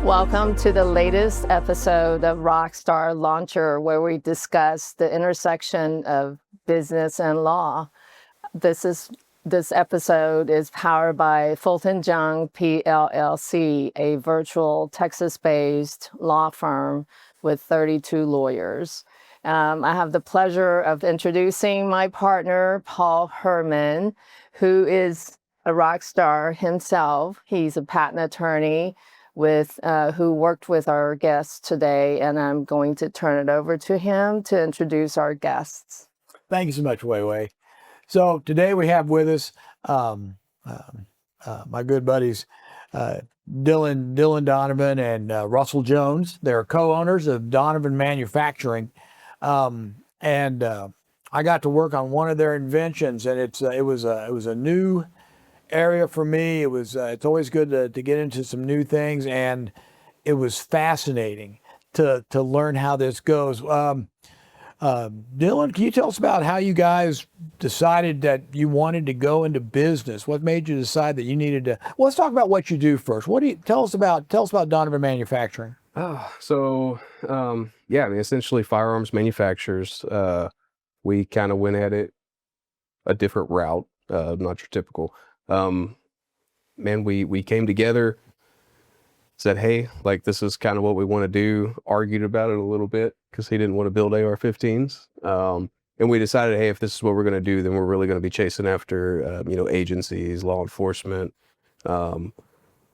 Welcome to the latest episode of Rockstar Launcher, where we discuss the intersection of business and law. This episode is powered by Fulton Young LLC, a virtual Texas-based law firm with 32 lawyers. I have the pleasure of introducing my partner, Paul Herman, who is a rock star himself. He's a patent attorney who worked with our guests today, and I'm going to turn it over to him to introduce our guests. Thank you so much, Wei Wei. So today we have with us my good buddies, Dillon Donovan and Russell Jones. They're co-owners of Donovan Manufacturing. And I got to work on one of their inventions, and it was a new area for me. It's always good to get into some new things, and it was fascinating to learn how this goes. Dillon, can you tell us about how you guys decided that you wanted to go into business? What made you decide that you needed to? Well, let's talk about what you do first. Tell us about Donovan Manufacturing? Essentially firearms manufacturers. We kind of went at it a different route, not your typical. We came together, said, hey, like, this is kind of what we want to do, argued about it a little bit because he didn't want to build AR-15s. And we decided, hey, if this is what we're going to do, then we're really going to be chasing after, agencies, law enforcement.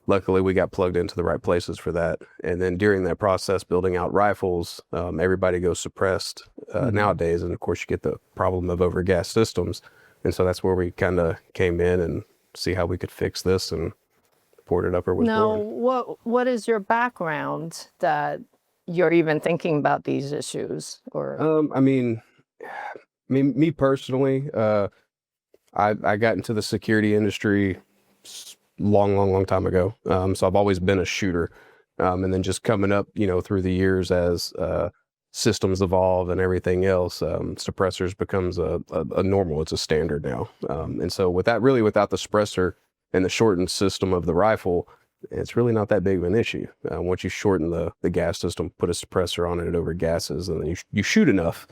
Luckily, we got plugged into the right places for that. And then during that process, building out rifles, everybody goes suppressed nowadays. And of course, you get the problem of overgas systems. And so that's where we kind of came in and see how we could fix this, and poured it up or was born. What is your background that you're even thinking about these issues? Or me personally, I got into the security industry long time ago. So I've always been a shooter. And then just coming up, through the years as systems evolve and everything else, suppressors becomes a normal, it's a standard now. And so without the suppressor and the shortened system of the rifle, it's really not that big of an issue. Once you shorten the gas system, put a suppressor on it, it overgasses, and then you shoot enough,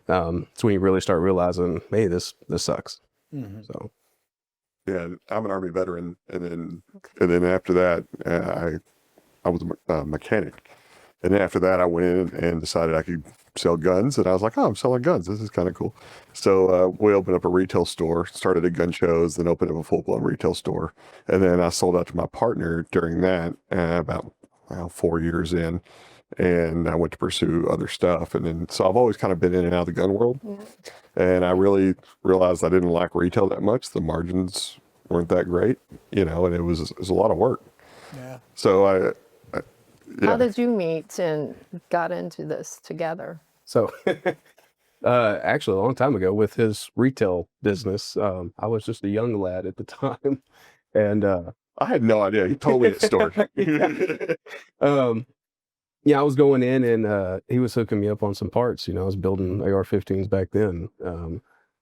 it's when you really start realizing, hey, this sucks. Mm-hmm. So. Yeah, I'm an Army veteran, and then after that, I was a mechanic, and then after that, I went in and decided I could sell guns, and I was like, oh, I'm selling guns. This is kind of cool. So we opened up a retail store, started at gun shows, then opened up a full-blown retail store, and then I sold out to my partner during that, about 4 years in, and I went to pursue other stuff, and then so I've always kind of been in and out of the gun world. Yeah. And I really realized I didn't like retail that much. The margins weren't that great, and it was a lot of work. Yeah. So How did you meet and got into this together? So, actually, a long time ago with his retail business, I was just a young lad at the time, and I had no idea. He told me the story. Yeah, I was going in, and he was hooking me up on some parts. I was building AR-15s back then.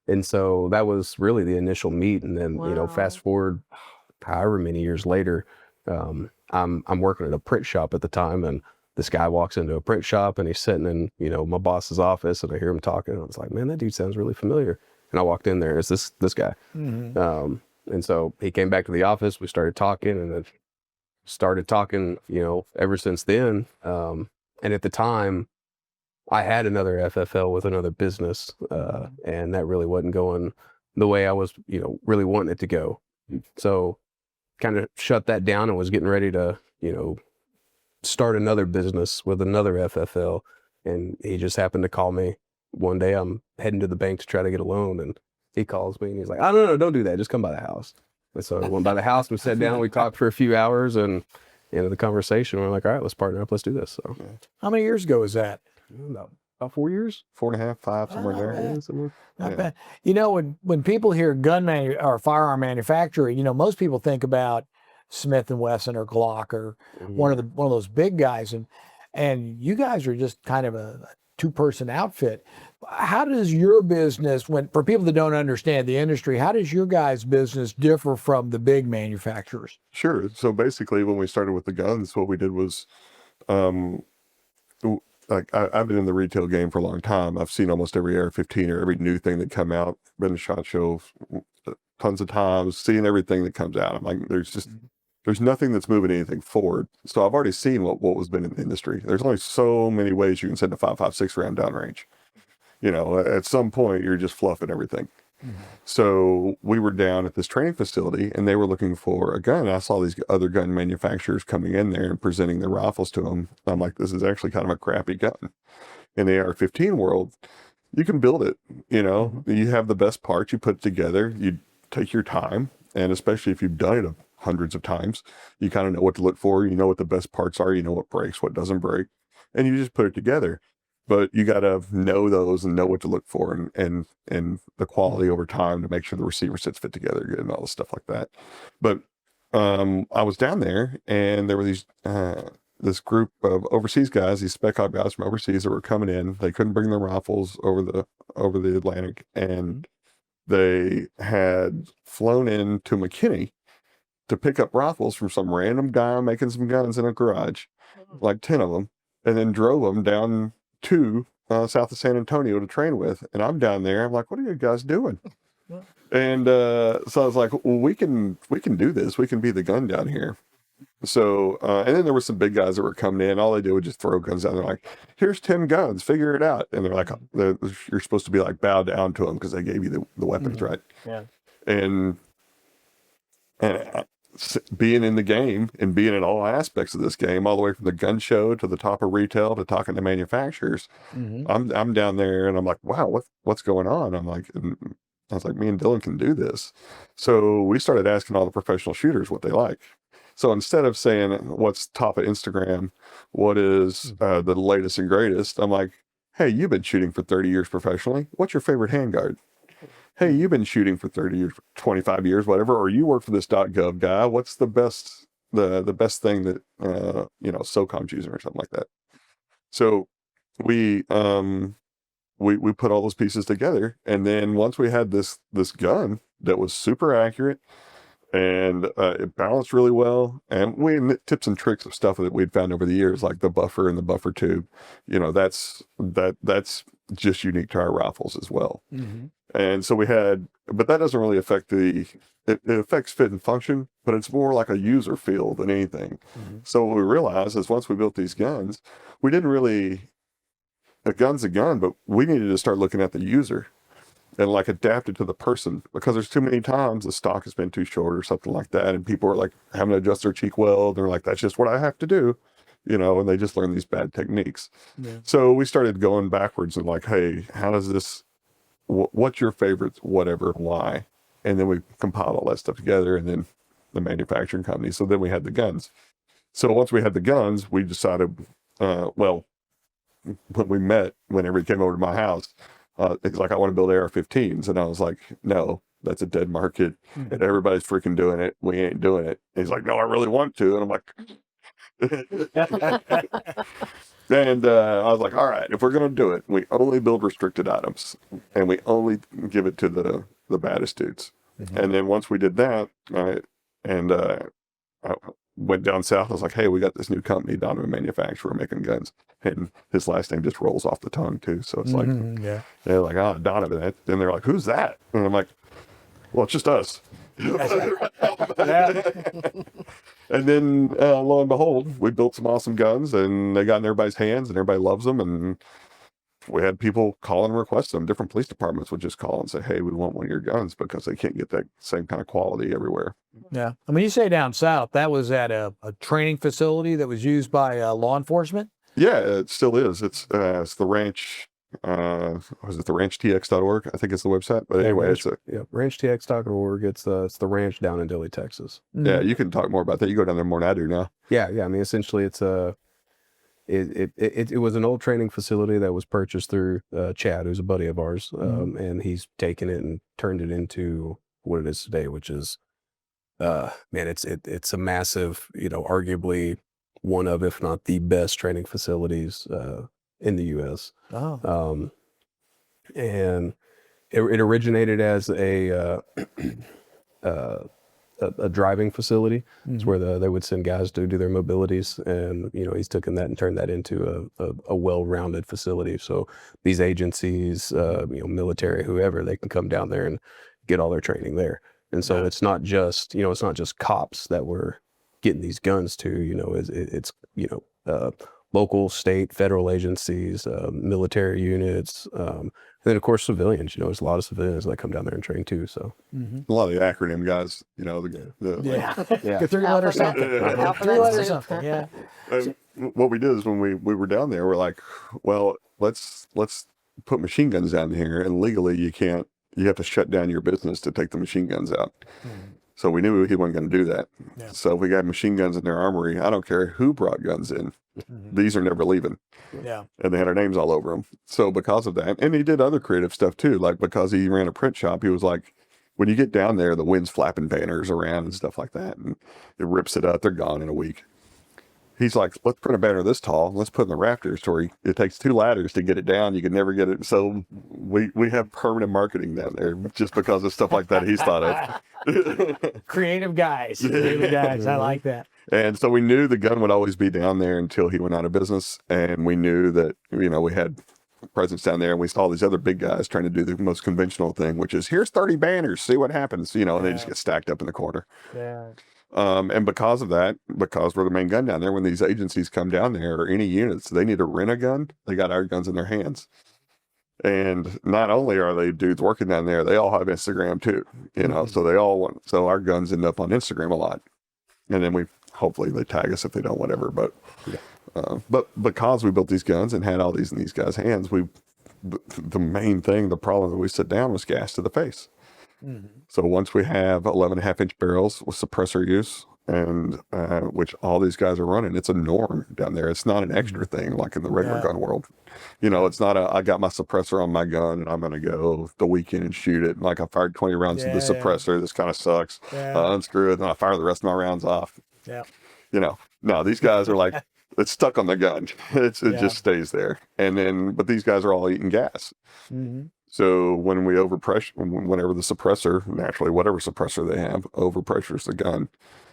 And so that was really the initial meet. And then, wow. Fast forward however many years later, I'm working at a print shop at the time, and this guy walks into a print shop, and he's sitting in, my boss's office, and I hear him talking, and I was like, man, that dude sounds really familiar. And I walked in there, it's this guy. Mm-hmm. And so he came back to the office, we started talking, and then started talking, ever since then. And at the time, I had another FFL with another business, and that really wasn't going the way I was, really wanting it to go. So kind of shut that down and was getting ready to, start another business with another FFL. And he just happened to call me one day. I'm heading to the bank to try to get a loan, and he calls me and he's like, oh, no, don't do that. Just come by the house. And so I went by the house, we sat down, we talked for a few hours, and the conversation, we're like, all right, let's partner up, let's do this. So how many years ago was that? About 4 years, 4.5, 5, somewhere there. Not bad. When people hear or firearm manufacturing, most people think about Smith and Wesson or Glock or one of those big guys, and you guys are just kind of a two-person outfit. How does your business, for people that don't understand the industry, how does your guys' business differ from the big manufacturers? Sure. So basically, when we started with the guns, what we did was like I've been in the retail game for a long time. I've seen almost every AR-15 or every new thing that come out. Been to SHOT Show tons of times, seeing everything that comes out. I'm like, there's nothing that's moving anything forward. So I've already seen what was been in the industry. There's only so many ways you can send a 5.56 round downrange. At some point you're just fluffing everything. So we were down at this training facility and they were looking for a gun. I saw these other gun manufacturers coming in there and presenting their rifles to them. I'm like, this is actually kind of a crappy gun. In the AR-15 world, you can build it. You have the best parts, you put it together, you take your time. And especially if you've done it hundreds of times, you kind of know what to look for. You know what the best parts are. You know what breaks, what doesn't break, and you just put it together. But you got to know those and know what to look for and the quality over time to make sure the receiver sets fit together good and all this stuff like that. But I was down there and there were this group of overseas guys, these spec op guys from overseas that were coming in. They couldn't bring their rifles over the Atlantic, and they had flown into McKinney to pick up rifles from some random guy making some guns in a garage, like 10 of them, and then drove them down to south of San Antonio to train with. And I'm down there. I'm like, what are you guys doing? And so I was like, well, we can do this. We can be the gun down here. So, and then there were some big guys that were coming in. All they did was just throw guns down. They're like, here's 10 guns, figure it out. And they're like, you're supposed to be like bow down to them because they gave you the weapons, right? Yeah. And being in the game and being in all aspects of this game, all the way from the gun show to the top of retail to talking to manufacturers, I'm down there and I'm like, wow, what's going on? I was like, me and Dillon can do this. So we started asking all the professional shooters what they like. So instead of saying what's top of Instagram, what is the latest and greatest, I'm like, hey, you've been shooting for 30 years professionally. What's your favorite handguard? Hey, you've been shooting for 30 years, 25 years, whatever, or you work for this .gov guy. What's the best thing that, SOCOM's using or something like that? So we put all those pieces together. And then once we had this gun that was super accurate and it balanced really well, and we had tips and tricks of stuff that we'd found over the years, like the buffer and the buffer tube, that's just unique to our rifles as well. And so but that doesn't really affect it affects fit and function, but it's more like a user feel than anything. So what we realized is once we built these guns, we didn't really, a gun's a gun, but we needed to start looking at the user and like adapt it to the person, because there's too many times the stock has been too short or something like that. And people are like having to adjust their cheek weld. They're like, that's just what I have to do, and they just learn these bad techniques. Yeah. So we started going backwards and like, hey, how does this, what's your favorite, whatever, why? And then we compiled all that stuff together, and then the manufacturing company. So then we had the guns. So once we had the guns, we decided, when we met, whenever he came over to my house, it's like, I want to build AR-15s. And I was like, no, that's a dead market and everybody's freaking doing it. We ain't doing it. And he's like, no, I really want to. And I'm like, and I was like, all right, if we're going to do it, we only build restricted items and we only give it to the baddest dudes. And then once we did that, I went down south. I was like, hey, we got this new company, Donovan Manufacturing, making guns. And his last name just rolls off the tongue too. So it's like, they're like, oh, Donovan. And they're like, who's that? And I'm like, well, it's just us. And then lo and behold, we built some awesome guns and they got in everybody's hands and everybody loves them. And we had people call and request them. Different police departments would just call and say, hey, we want one of your guns, because they can't get that same kind of quality everywhere. Yeah. I mean, you say down south, that was at a training facility that was used by law enforcement? Yeah, it still is. It's the ranch. Was it the ranchtx.org? I think it's the website. But anyway, ranchtx.org. It's the ranch down in Dilley, Texas. Yeah, you can talk more about that. You go down there more than I do now. Yeah. I mean, essentially, it's it was an old training facility that was purchased through Chad, who's a buddy of ours, and he's taken it and turned it into what it is today, which is, it's a massive, arguably one of, if not the best training facilities in the U.S. Oh. And it originated as a a driving facility. It's where they would send guys to do their mobilities, and he's taken that and turned that into a well-rounded facility. So these agencies, military, whoever, they can come down there and get all their training there. And so it's not just cops that were getting these guns to. It's local, state, federal agencies, military units, and then of course civilians. There's a lot of civilians that come down there and train too. So A lot of the acronym guys, Get 3 letters something. Alphabet 3 letters soup. something. Yeah. what we did is when we were down there, we're like, well, let's put machine guns down here, and legally you have to shut down your business to take the machine guns out. So we knew he wasn't going to do that. Yeah. So we got machine guns in their armory. I don't care who brought guns in. These are never leaving. Yeah. And they had our names all over them. So because of that, and he did other creative stuff too, like because he ran a print shop, he was like, when you get down there, the wind's flapping banners around and stuff like that, and it rips it up. They're gone in a week. He's like, let's print a banner this tall. Let's put it in the rafters. It takes 2 ladders to get it down. You can never get it. So we have permanent marketing down there just because of stuff like that he's thought of. Creative guys. I like that. And so we knew the gun would always be down there until he went out of business. And we knew that, we had presence down there, and we saw these other big guys trying to do the most conventional thing, which is here's 30 banners, see what happens, and they just get stacked up in the corner. Yeah. And because of that, because we're the main gun down there, when these agencies come down there or any units, they need to rent a gun. They got our guns in their hands. And not only are they dudes working down there, they all have Instagram too, so our guns end up on Instagram a lot. And then hopefully they tag us if they don't, whatever. But, but because we built these guns and had all these in these guys' hands, the main thing, the problem that we sit down was gas to the face. So once we have 11.5-inch barrels with suppressor use, and which all these guys are running, it's a norm down there. It's not an extra thing like in the regular gun world. It's not I got my suppressor on my gun and I'm going to go the weekend and shoot it. Like I fired 20 rounds to the suppressor. This kind of sucks. Unscrew it, and I fire the rest of my rounds off. Yeah. No, these guys are like, it's stuck on the gun. It just stays there. And then, but these guys are all eating gas. So when we overpressure, whenever the suppressor, naturally, whatever suppressor they have, overpressures the gun,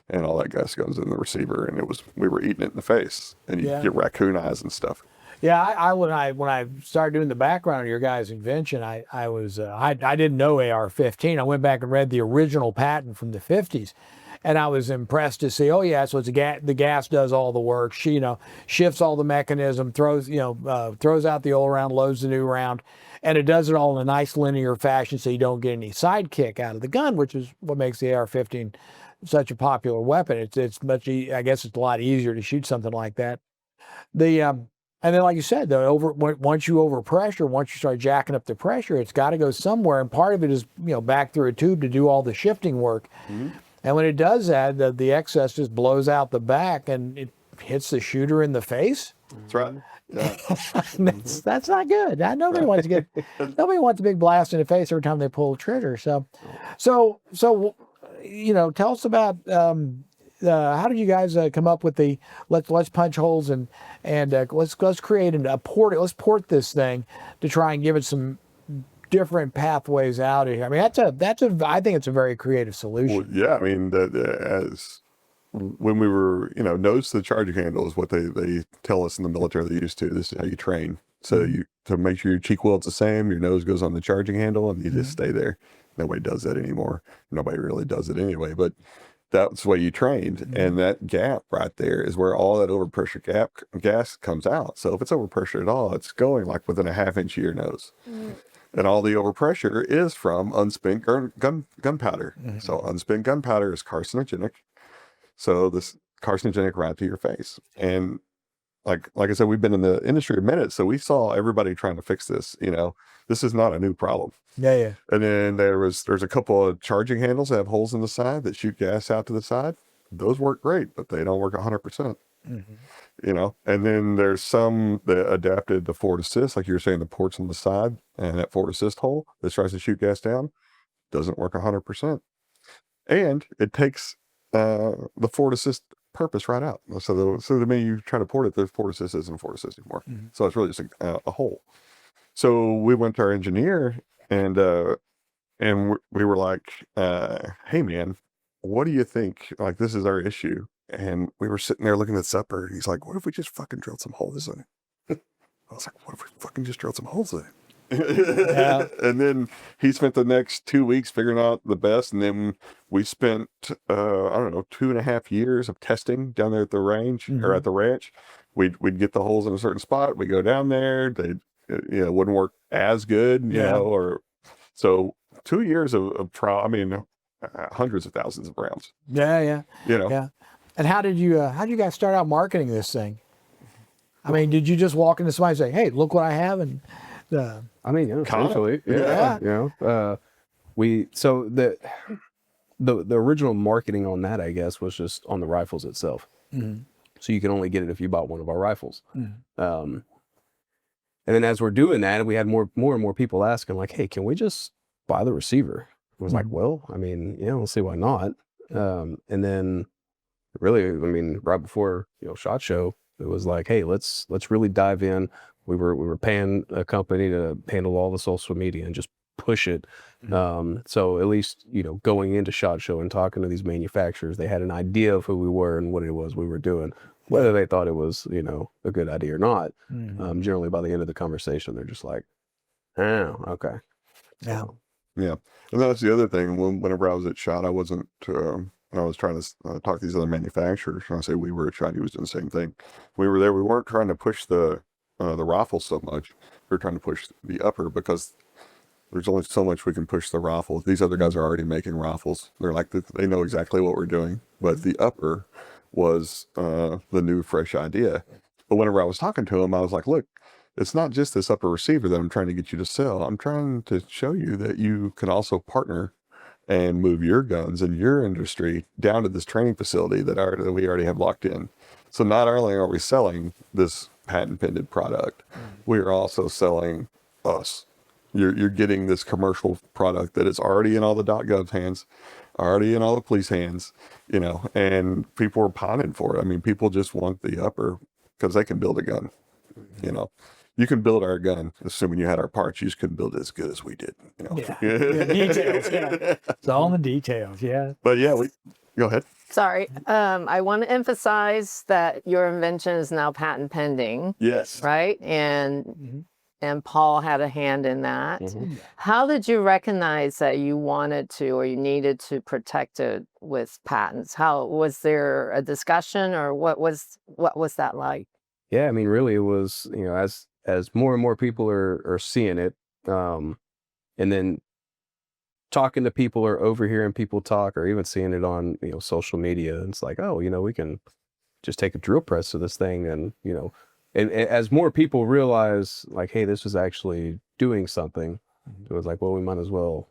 and all that gas goes in the receiver, and we were eating it in the face, and you get raccoon eyes and stuff. Yeah, when I started doing the background of your guys' invention, I didn't know AR-15. I went back and read the original patent from the 50s, and I was impressed to see, so it's the gas does all the work. She, shifts all the mechanism, throws out the old round, loads the new round, and it does it all in a nice linear fashion, so you don't get any sidekick out of the gun, which is what makes the AR-15 such a popular weapon. It's much, I guess it's a lot easier to shoot something like that. And then, like you said, once you overpressure, once you start jacking up the pressure, it's got to go somewhere, and part of it is back through a tube to do all the shifting work. And when it does that, the excess just blows out the back and it hits the shooter in the face. That's right. Yeah. that's not good. Nobody wants a big blast in the face every time they pull the trigger. So tell us about how did you guys come up with the let's punch holes and let's create let's port this thing to try and give it some different pathways out of here. I mean, I think it's a very creative solution. Well, yeah, I mean, as when we were, nose to the charging handle is what they tell us in the military they used to. This is how you train. So to make sure your cheek welds the same, your nose goes on the charging handle, and you just stay there. Nobody does that anymore. Nobody really does it anyway, but that's the way you trained. And that gap right there is where all that overpressure gas comes out. So if it's overpressure at all, it's going like within a 1/2 inch of your nose. And all the overpressure is from unspent gunpowder. So unspent gunpowder is carcinogenic. So this carcinogenic right to your face. And like I said, we've been in the industry a minute, so we saw everybody trying to fix this. This is not a new problem. Yeah. And then there's a couple of charging handles that have holes in the side that shoot gas out to the side. Those work great, but they don't work 100%. And then there's some that adapted the forward assist, like you were saying, the ports on the side and that forward assist hole that tries to shoot gas down doesn't work 100%. And it takes the forward assist purpose right out. So the minute you try to port it, there's forward assist isn't forward assist anymore. So it's really just a hole. So we went to our engineer and we were like, hey man, what do you think? Like, this is our issue. And we were sitting there looking at supper. And he's like, what if we just fucking drilled some holes in it? I was like, what if we fucking just drilled some holes in it? And then he spent the next 2 weeks figuring out the best. And then we spent, I don't know, 2.5 years of testing down there at the range or at the ranch. We'd get the holes in a certain spot. We go down there. They, wouldn't work as good, you know, or so 2 years of trial. I mean, hundreds of thousands of rounds. Yeah. Yeah. And how did you guys start out marketing this thing? I mean, did you just walk into somebody and say, "Hey, look what I have"? And I mean, essentially, so the original marketing on that, I guess, was just on the rifles itself. So you can only get it if you bought one of our rifles. And then as we're doing that, we had more and more people asking, like, "Hey, can we just buy the receiver?" I was like, "Well, I mean, we'll see why not." And then really, I mean, right before SHOT Show, it was like, "Hey, let's really dive in." We were paying a company to handle all the social media and just push it. So at least, going into SHOT Show and talking to these manufacturers, they had an idea of who we were and what it was we were doing. Whether they thought it was, a good idea or not, generally by the end of the conversation, they're just like, "Oh, okay." Yeah. Yeah. And that's the other thing. Whenever I was at SHOT, I wasn't, I was trying to talk to these other manufacturers. When I say we were at SHOT, he was doing the same thing. We were there. We weren't trying to push the rifle so much. We were trying to push the upper because there's only so much we can push the rifle. These other guys are already making rifles. They're like, they know exactly what we're doing. But the upper was the new, fresh idea. But whenever I was talking to him, I was like, look, it's not just this upper receiver that I'm trying to get you to sell. I'm trying to show you that you can also partner and move your guns and your industry down to this training facility that we already have locked in. So not only are we selling this patent pending product, we are also selling us. You're getting this commercial product that is already in all the .gov hands, already in all the police hands, and people are pining for it. I mean, people just want the upper because they can build a gun. You can build our gun, assuming you had our parts. You just couldn't build it as good as we did. Details. Yeah. It's all in the details. Yeah. But yeah, go ahead. Sorry. I want to emphasize that your invention is now patent pending. Yes. Right? And Paul had a hand in that. How did you recognize that you wanted to or you needed to protect it with patents? How was there a discussion, or what was that like? Yeah, I mean, really, it was, as more and more people are seeing it, and then talking to people or overhearing people talk or even seeing it on, social media, it's like, oh, we can just take a drill press to this thing. And, and as more people realize, like, hey, this is actually doing something, it was like, well, we might as well,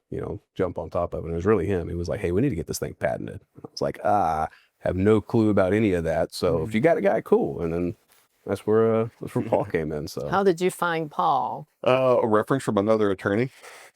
jump on top of it. And it was really him. He was like, hey, we need to get this thing patented. I was like, have no clue about any of that. So if you got a guy, cool. And then that's where Paul came in. So how did you find Paul? A reference from another attorney.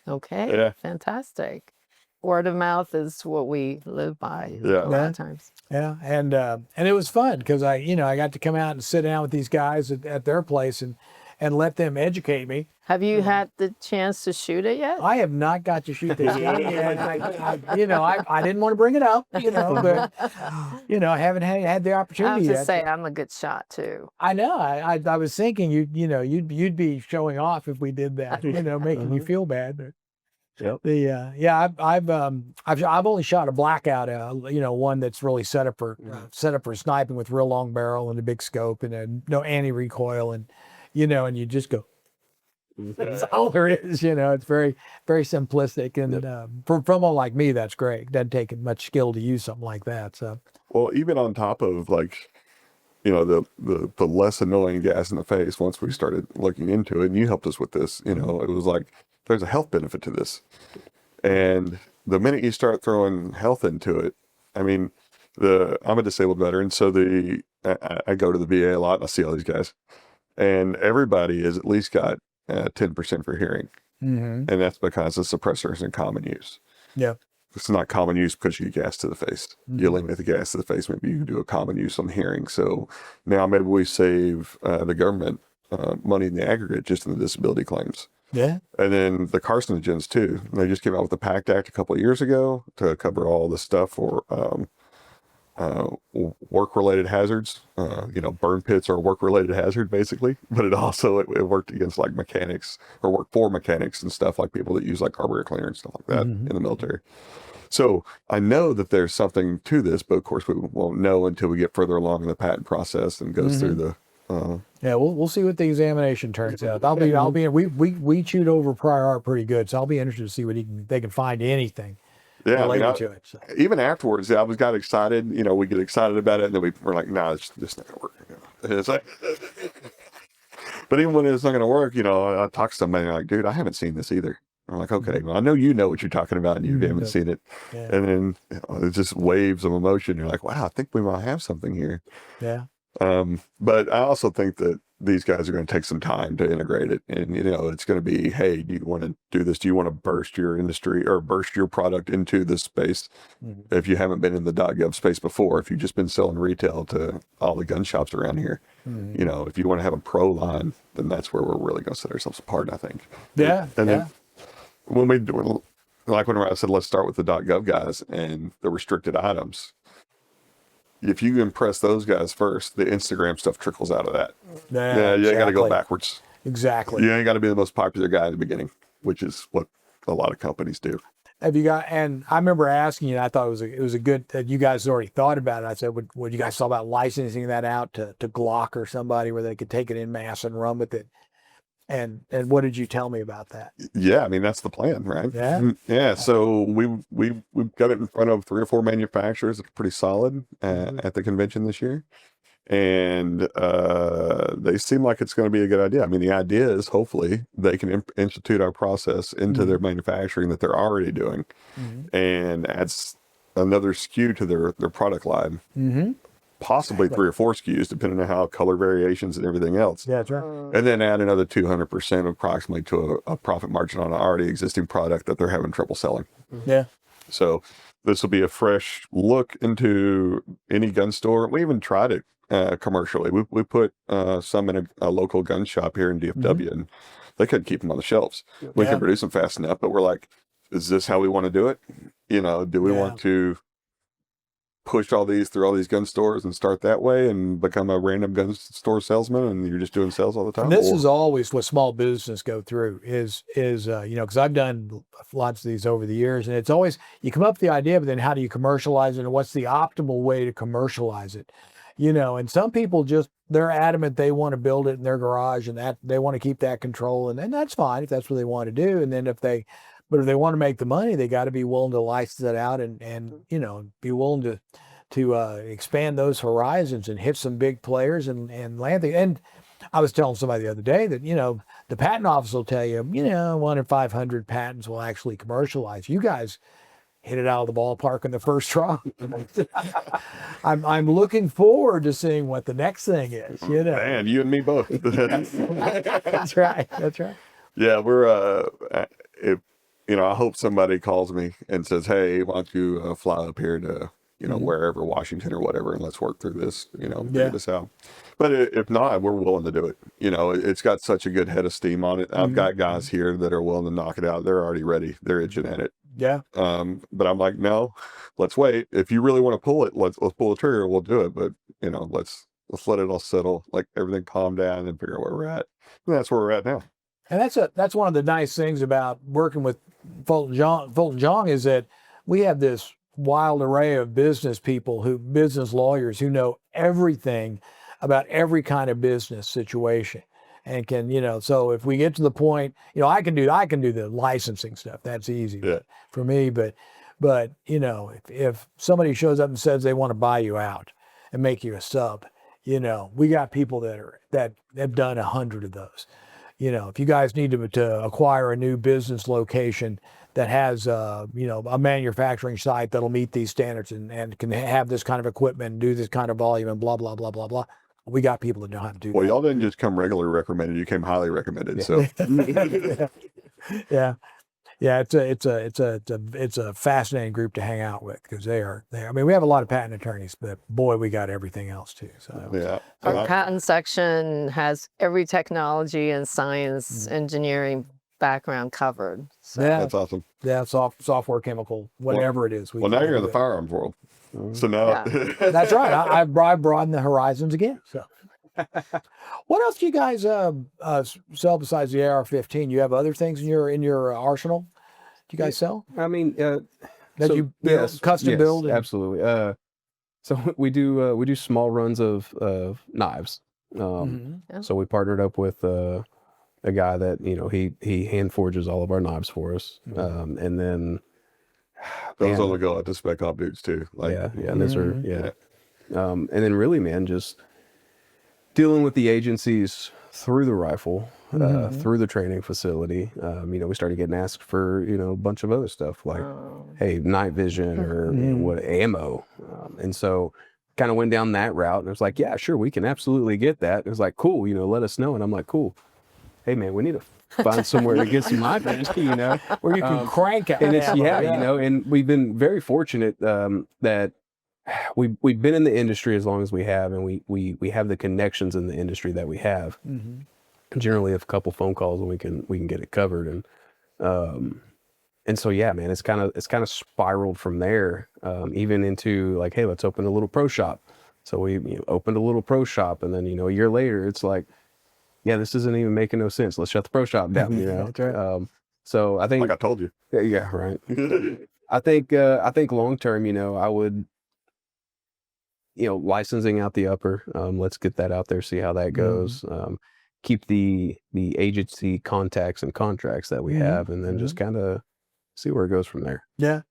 Okay. Yeah. Fantastic. Word of mouth is what we live by a lot of times. Yeah, and it was fun because I got to come out and sit down with these guys at their place and let them educate me. Have you had the chance to shoot it yet? I have not got to shoot this gun yet. I didn't want to bring it up, but I haven't had the opportunity I have yet. to say I'm a good shot too. I know. I was thinking you'd be showing off if we did that. Making you feel bad. Yep. I've only shot a blackout, one that's really set up for sniping with real long barrel and a big scope and no anti-recoil and you just go. That's all there is. It's very, very simplistic, and from someone like me, that's great. It doesn't take much skill to use something like that. So, well, even on top of the less annoying gas in the face, once we started looking into it, and you helped us with this, it was like there's a health benefit to this, and the minute you start throwing health into it, I mean, I'm a disabled veteran, so I go to the VA a lot, and I see all these guys, and everybody has at least got 10% for hearing. And that's because the suppressor is in common use. Yeah. It's not common use because you get gas to the face. You eliminate the gas to the face, maybe you can do a common use on hearing. So now maybe we save the government money in the aggregate just in the disability claims. Yeah. And then the carcinogens too. They just came out with the PACT Act a couple of years ago to cover all the stuff for work-related hazards. Burn pits are a work-related hazard basically, but it worked against like mechanics or work for mechanics and stuff, like people that use like carburetor cleaner and stuff like that in the military. So I know that there's something to this, but of course we won't know until we get further along in the patent process and goes through the. Yeah, we'll see what the examination turns out. We chewed over prior art pretty good, so I'll be interested to see what they can find anything related to it. So. Even afterwards, got excited. We get excited about it, and then we're like, "Nah, it's just not gonna work." It's like, but even when it's not gonna work, I talk to somebody like, "Dude, I haven't seen this either." I'm like, "Okay, well, I know you know what you're talking about, and you haven't seen it." Yeah. And then it's just waves of emotion. You're like, "Wow, I think we might have something here." Yeah. But I also think that these guys are going to take some time to integrate it. And, it's going to be, hey, do you want to do this? Do you want to burst your industry or burst your product into this space? If you haven't been in the .gov space before, if you've just been selling retail to all the gun shops around here, if you want to have a pro line, then that's where we're really going to set ourselves apart, I think. Yeah. And then when we do, like when I said, let's start with the .gov guys and the restricted items. If you impress those guys first, the Instagram stuff trickles out of that. Yeah, you ain't got to go backwards. Exactly. You ain't got to be the most popular guy in the beginning, which is what a lot of companies do. Have you got? And I remember asking you. I thought it was a good that you guys already thought about it. I said, would you guys thought about licensing that out to Glock or somebody where they could take it in mass and run with it? And what did you tell me about that? Yeah, I mean that's the plan, right? Yeah. Yeah. So we've got it in front of 3 or 4 manufacturers that are pretty solid at the convention this year, and they seem like it's going to be a good idea. I mean, the idea is hopefully they can institute our process into their manufacturing that they're already doing, and adds another SKU to their product line. Possibly 3 or 4 SKUs, depending on how color variations and everything else. Yeah, that's right. And then add another 200% approximately to a profit margin on an already existing product that they're having trouble selling. Yeah. So this will be a fresh look into any gun store. We even tried it commercially. We put some in a local gun shop here in DFW, and they couldn't keep them on the shelves. We can produce them fast enough, but we're like, is this how we want to do it? Do we want to push all these through all these gun stores and start that way and become a random gun store salesman and you're just doing sales all the time? And this is always what small business go through is because I've done lots of these over the years, and it's always you come up with the idea, but then how do you commercialize it and what's the optimal way to commercialize it? And some people they're adamant they want to build it in their garage and that they want to keep that control, and that's fine if that's what they want to do. And then if they want to make the money, they got to be willing to license it out and be willing to expand those horizons and hit some big players and land it. And I was telling somebody the other day that, the patent office will tell you, 1 in 500 patents will actually commercialize. You guys hit it out of the ballpark in the first try. I'm looking forward to seeing what the next thing is, Man, you and me both. That's right. That's right. Yeah, we're I hope somebody calls me and says, "Hey, why don't you fly up here to wherever, Washington or whatever, and let's work through this, figure this out." But if not, we're willing to do it. It's got such a good head of steam on it. I've got guys here that are willing to knock it out. They're already ready. They're itching at it. Yeah. But I'm like, no, let's wait. If you really want to pull it, let's pull the trigger. We'll do it. But let's let it all settle, like everything calm down and figure out where we're at. And that's where we're at now. And that's one of the nice things about working with Fulton Jong is that we have this wild array of business lawyers who know everything about every kind of business situation and can, so if we get to the point, I can do the licensing stuff. That's easy for me. But if somebody shows up and says they want to buy you out and make you a sub, we got people that have done 100 of those. If you guys need to acquire a new business location that has, a manufacturing site that'll meet these standards and can have this kind of equipment and do this kind of volume and blah, blah, blah, blah, blah. We got people that know how to do that. Well, y'all didn't just come regularly recommended, you came highly recommended. So yeah. It's a fascinating group to hang out with because they are. I mean, we have a lot of patent attorneys, but boy, we got everything else too. So Our patent section has every technology and science, engineering background covered. So Yeah, That's awesome. yeah, software, chemical, whatever it is. Well, now you're in the do. firearms world. So now, Yeah. That's right. I broadened the horizons again. So, what else do you guys sell besides the AR-15? You have other things in your arsenal? Do you guys sell I mean, that so, you build, custom yes, build? And, absolutely. So we do small runs of knives. Mhm. Yeah. So we partnered up with a guy that he hand forges all of our knives for us, and then those man, only go out to spec op dudes too. Like, yeah, and those are Mhm. and then really, man, just dealing with the agencies through the rifle, through the training facility. We started getting asked for a bunch of other stuff like, hey, night vision or what ammo, and so kind of went down that route. And it was like, yeah, sure, we can absolutely get that. It was like, cool, let us know. And I'm like, cool. Hey, man, we need to find somewhere to get some night vision, where you can crank out. and it's ammo, and we've been very fortunate that we've been in the industry as long as we have, and we have the connections in the industry that we have. Generally, a couple phone calls and we can get it covered, and so yeah, man, it's kind of spiraled from there, even into like, hey, let's open a little pro shop. So we opened a little pro shop, and then a year later, it's like, yeah, this isn't even making no sense. Let's shut the pro shop down. That's right. So I think like I told you. yeah, right. I think long term, I would, licensing out the upper. Let's get that out there, see how that goes. Keep the agency contacts and contracts that we have, and then just kind of see where it goes from there. Yeah.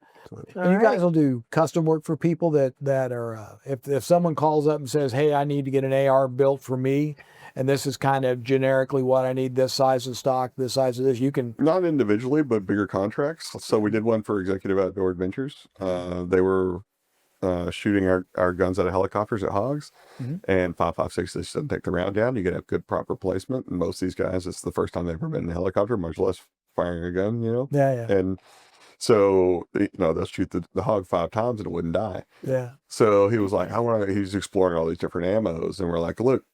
And you guys will do custom work for people that are, if someone calls up and says, hey, I need to get an AR built for me, and this is kind of generically what I need, this size of stock, this size of this, you can. Not individually, but bigger contracts. So we did one for Executive Outdoor Adventures. They were shooting our guns out of helicopters at hogs, and 5.56 just doesn't take the round down. You got to have good proper placement, and most of these guys, it's the first time they've ever been in a helicopter, much less firing a gun. Yeah. And so they'll shoot the hog 5 times and it wouldn't die. Yeah. So he was like, he's exploring all these different ammos, and we're like, look,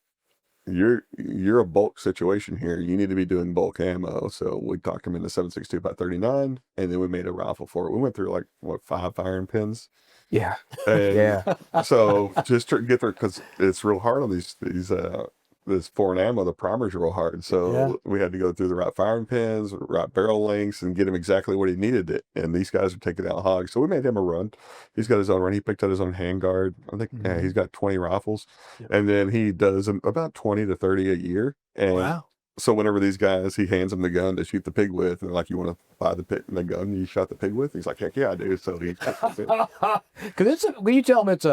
you're a bulk situation here. You need to be doing bulk ammo. So we talked him into 7.62 by 39, and then we made a rifle for it. We went through like 5 firing pins. Yeah. And Yeah. So just to get there, because it's real hard on this foreign ammo. The primers are real hard. So we had to go through the right firing pins, right barrel lengths, and get him exactly what he needed. And these guys are taking out hogs. So we made him a run. He's got his own run. He picked out his own handguard. I think he's got 20 rifles. And then he does about 20 to 30 a year. And Wow. so whenever these guys, he hands them the gun to shoot the pig with, and they're like, you want to buy the gun you shot the pig with? He's like, heck yeah, I do. So he Because when you tell them it's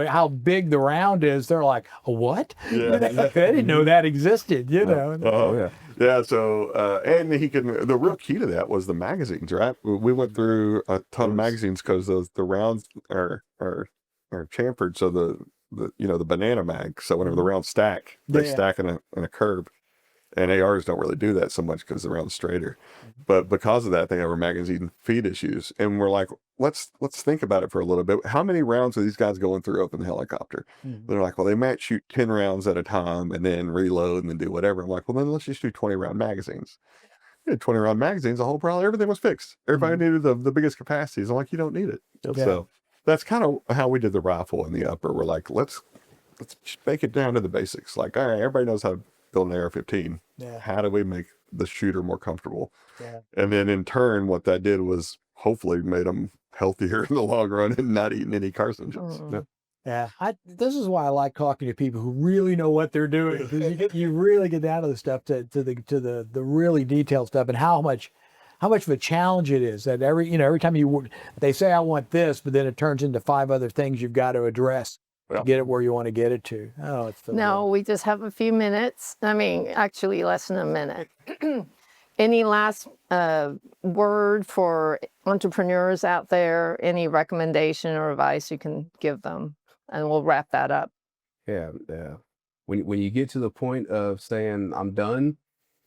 how big the round is, they're like, a what? Yeah. They didn't know that existed, Oh yeah. Yeah, so and the real key to that was the magazines, right? We went through a ton of magazines because the rounds are chamfered, so the banana mag. So whenever the rounds stack, they stack in a curve. And ARs don't really do that so much because the round's straighter. But because of that, they have magazine feed issues. And we're like, let's think about it for a little bit. How many rounds are these guys going through up in the helicopter? They're like, well, they might shoot 10 rounds at a time and then reload and then do whatever. I'm like, well, then let's just do 20 round magazines. We had 20 round magazines, the whole problem, everything was fixed. Everybody needed the biggest capacities. I'm like, you don't need it. Yeah. So that's kind of how we did the rifle in the upper. We're like, let's make it down to the basics. Like, all right, everybody knows how to build an AR-15. Yeah. How do we make the shooter more comfortable? Yeah. And then in turn, what that did was hopefully made them healthier in the long run and not eating any carcinogens. Yeah, this is why I like talking to people who really know what they're doing, because you really get down to the stuff, to the really detailed stuff, and how much of a challenge it is that every time they say I want this, but then it turns into 5 other things you've got to address to get it where you want to get it to. Oh, it's so No, we just have a few minutes. I mean, actually less than a minute. Any last word for entrepreneurs out there? Any recommendation or advice you can give them? And we'll wrap that up. Yeah. When you get to the point of saying I'm done,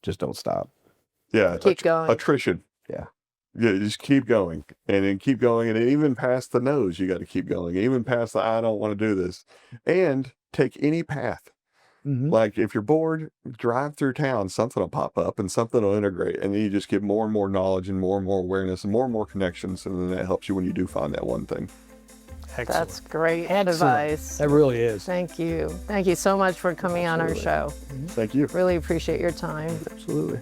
just don't stop. Yeah, Keep going. Attrition. Yeah, just keep going, and then keep going, and even past the nose, you got to keep going. Even past the I don't want to do this, and take any path. Like if you're bored, drive through town, something will pop up and something will integrate. And then you just get more and more knowledge and more awareness and more connections. And then that helps you when you do find that one thing. Excellent. That's great Excellent. advice. That really is. Thank you. Thank you so much for coming on our show. Thank you. Really appreciate your time. Absolutely.